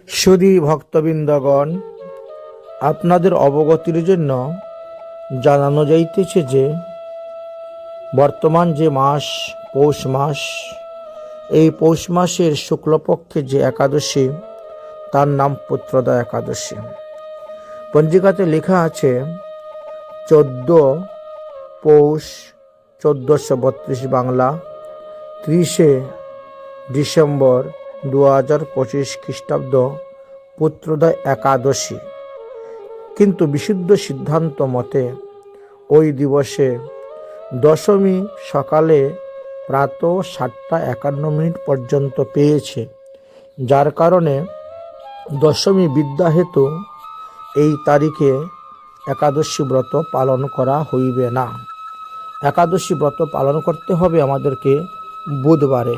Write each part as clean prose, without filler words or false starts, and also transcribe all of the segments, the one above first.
সুধী ভক্তবৃন্দগণ, আপনাদের অবগতির জন্য জানানো যাইতেছে যে বর্তমান যে মাস পৌষ মাস, এই পৌষ মাসের শুক্লপক্ষে যে একাদশী, তার নাম পুত্রদা একাদশী। পঞ্জিকাতে লেখা আছে 14 পৌষ 1432 বাংলা, 30 ডিসেম্বর 2025 খ্রিস্টাব্দ পুত্রদা একাদশী। কিন্তু বিশুদ্ধ সিদ্ধান্ত মতে ওই দিবসে দশমী সকালে প্রাতঃ 7টা 51 পর্যন্ত পেয়েছে, যার কারণে দশমী বিদ্যা হেতু এই তারিখে একাদশী ব্রত পালন করা হইবে না। একাদশী ব্রত পালন করতে হবে আমাদেরকে বুধবারে,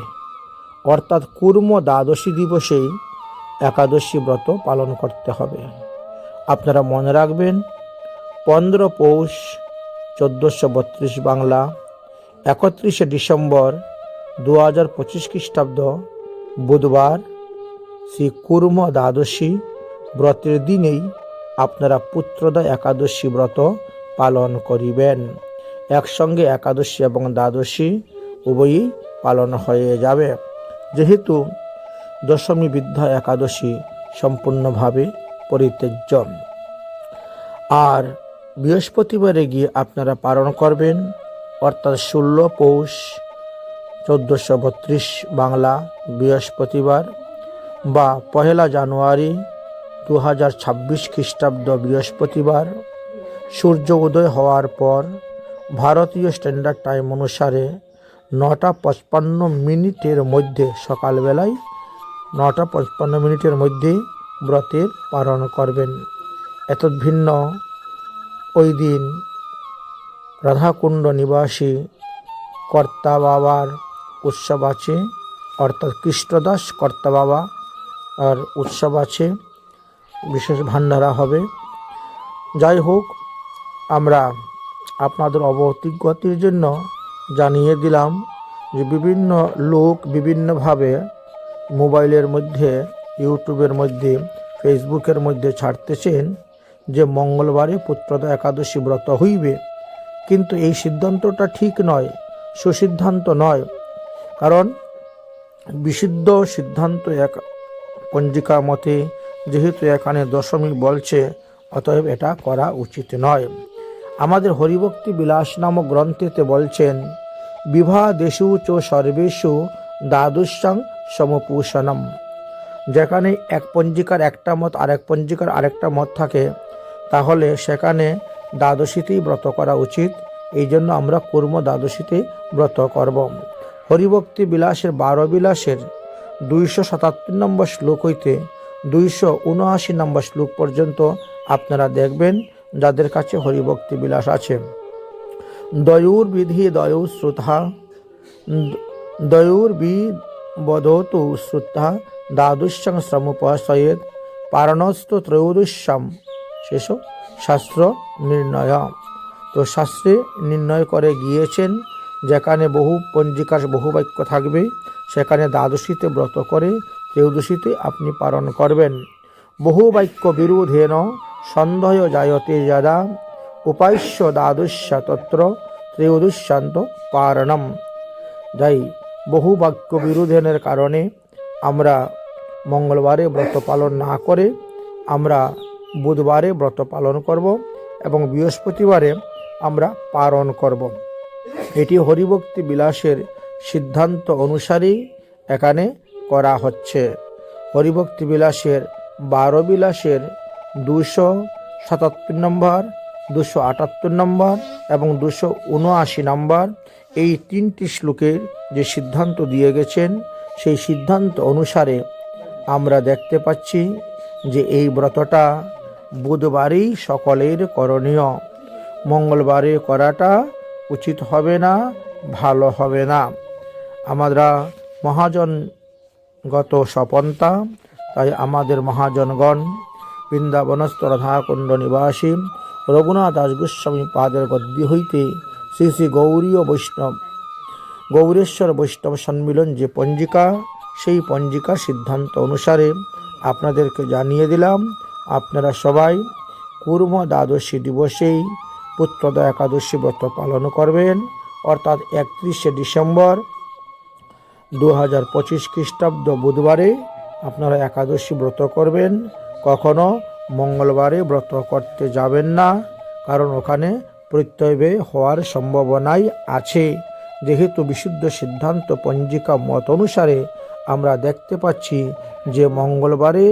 অর্থাৎ কুর্ম দ্বাদশী দিবসেই একাদশী ব্রত পালন করতে হবে। আপনারা মনে রাখবেন, 15 পৌষ 1432 বাংলা, 31 ডিসেম্বর 2025 খ্রিস্টাব্দ বুধবার শ্রী কুর্ম দ্বাদশী ব্রতের দিনেই আপনারা পুত্রদা একাদশী ব্রত পালন করিবেন। একসঙ্গে একাদশী এবং দ্বাদশী উভয়ই পালন হয়ে যাবে, যেহেতু দশমী বিদ্যা একাদশী সম্পূর্ণভাবে পরিত্যাজ্য। আর বৃহস্পতিবারে গিয়ে আপনারা পালন করবেন, অর্থাৎ 16 পৌষ 1432 বাংলা বৃহস্পতিবার বা 1 জানুয়ারি 2026 খ্রিস্টাব্দ বৃহস্পতিবার সূর্য উদয় হওয়ার পর ভারতীয় স্ট্যান্ডার্ড টাইম অনুসারে 9টা 55 মধ্যে, সকালবেলায় 9টা 55 মধ্যে ব্রতের পালন করবেন। এত ভিন্ন ওই দিন রাধাকুণ্ড নিবাসী কর্তা বাবার উৎসব আছে, অর্থাৎ কৃষ্ণদাস কর্তা বাবা আর উৎসব আছে, বিশেষ ভান্ডারা হবে। যাই হোক, আমরা আপনাদের অবগতির জন্য জানিয়ে দিলাম যে বিভিন্ন লোক বিভিন্নভাবে মোবাইলের মধ্যে, ইউটিউবের মধ্যে, ফেসবুকের মধ্যে ছাড়তেছেন যে মঙ্গলবারে পুত্রদা একাদশী ব্রত হইবে, কিন্তু এই সিদ্ধান্তটা ঠিক নয়, সুসিদ্ধান্ত নয়। কারণ বিশুদ্ধ সিদ্ধান্ত এক পঞ্জিকা মতে যেহেতু এখানে দশমী বলছে, অতএব এটা করা উচিত নয়। আমাদের হরিভক্তি বিলাস নামক গ্রন্থেতে বলছেন, বিবাহ দেশু চ সর্বেষু দ্বাদশাং সমপূষণম। যেখানে এক পঞ্জিকার একটা মত আর এক পঞ্জিকার আরেকটা মত থাকে, তাহলে সেখানে দ্বাদশীতেই ব্রত করা উচিত। এই জন্য আমরা কুর্ম দ্বাদশীতে ব্রত করব। হরিভক্তি বিলাসের 12 বিলাসের 277 নম্বর শ্লোক হইতে 279 নম্বর শ্লোক পর্যন্ত আপনারা দেখবেন, যাদের কাছে হরিভক্তি বিলাস আছে। দয়ুর্বিধি দয়ৌ শ্রুতা দয়ুর্বিবদতু শ্রুতা দ্বাদশাং শ্রমোপাসয়েদ পারণস্তু ত্রয়োদশাম শেষ শাস্ত্র নির্ণয়। তো শাস্ত্রে নির্ণয় করে গিয়েছেন, যেখানে বহু পঞ্জিকার বহু বাক্য থাকবে, সেখানে দ্বাদশীতে ব্রত করে ত্রয়োদশীতে আপনি পালন করবেন। বহু বাক্য বিরোধেন সন্দেহ জায়তে যদা উপাস্য দ্বাদশা তত্র ত্রয়োদশান্ত পারণম। যাই বহু বাক্য বিরোধনের কারণে আমরা মঙ্গলবারে ব্রত পালন না করে আমরা বুধবারে ব্রত পালন করব এবং বৃহস্পতিবারে আমরা পালন করব। এটি হরিভক্তি বিলাসের সিদ্ধান্ত অনুসারেই এখানে করা হচ্ছে। হরিভক্তি বিলাসের 12 বিলাসের 277 নম্বর, 278 নম্বর এবং 279 নম্বর, এই 3টি শ্লোকের যে সিদ্ধান্ত দিয়ে গেছেন, সেই সিদ্ধান্ত অনুসারে আমরা দেখতে পাচ্ছি যে এই ব্রতটা বুধবারেই সকলের করণীয়। মঙ্গলবারে করাটা উচিত হবে না, ভালো হবে না। আমরা মহাজনগত স্বপন্থা, তাই আমাদের মহাজনগণ বৃন্দাবনস্থ রাধাকুণ্ড নিবাসী রঘুনাথ দাস গোস্বামী পাদের গদ্য হইতে শ্রী শ্রী গৌরেশ্বর বৈষ্ণব সম্মিলন যে পঞ্জিকা, সেই পঞ্জিকা সিদ্ধান্ত অনুসারে আপনাদেরকে জানিয়ে দিলাম। আপনারা সবাই কুর্ম দ্বাদশী দিবসেই পুত্রদা একাদশী ব্রত পালন করবেন, অর্থাৎ 31শে ডিসেম্বর 2025 খ্রিস্টাব্দ বুধবারে আপনারা একাদশী ব্রত করবেন। কখনো মঙ্গলবারে ব্রত করতে যাবেন না, কারণ ওখানে প্রত্যয় হওয়ার সম্ভাবনাই আছে। যেহেতু বিশুদ্ধ সিদ্ধান্ত পঞ্জিকা মত অনুসারে আমরা দেখতে পাচ্ছি যে মঙ্গলবারে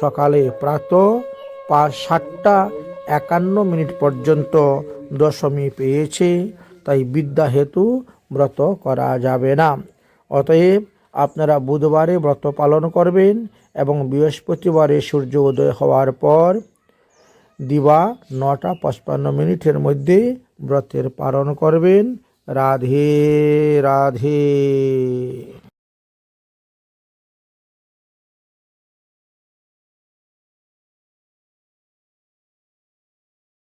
সকালে প্রাতঃ 7টা 51 পর্যন্ত দশমী পেয়েছে, তাই বিদ্যা হেতু ব্রত করা যাবে না। অতএব আপনারা বুধবারে ব্রত পালন করবেন এবং বৃহস্পতিবারে সূর্য উদয় হওয়ার পর দিবা 9টা 55 মধ্যে ব্রতের পালন করবেন। রাধে রাধে।